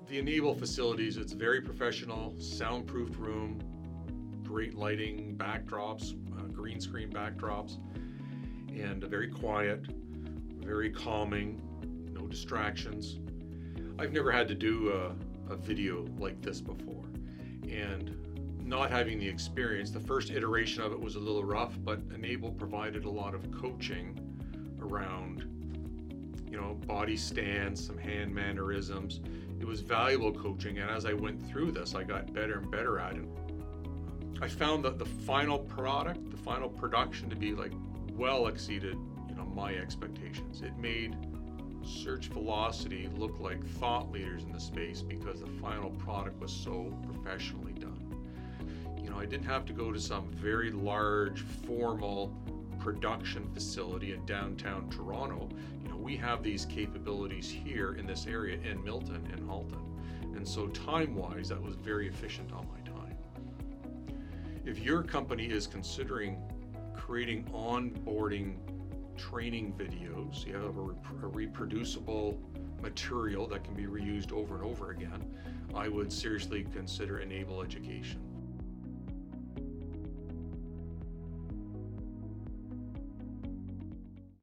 The Enable facilities, it's very professional, soundproofed room, great lighting, backdrops, green screen backdrops, and very quiet, very calming, no distractions. I've never had to do a video like this before, and not having the experience, the first iteration of it was a little rough, but Enable provided a lot of coaching around, body stance, some hand mannerisms. It was valuable coaching, and as I went through this, I got better and better at it. I found that the final product, the final production to be well exceeded, my expectations. It made Search Velocity look like thought leaders in the space because the final product was so professionally done. I didn't have to go to some very large, formal production facility in downtown Toronto. We have these capabilities here in this area in Milton and Halton. And so time-wise, that was very efficient on my time. If your company is considering creating onboarding training videos, you have a reproducible material that can be reused over and over again, I would seriously consider Enable Education.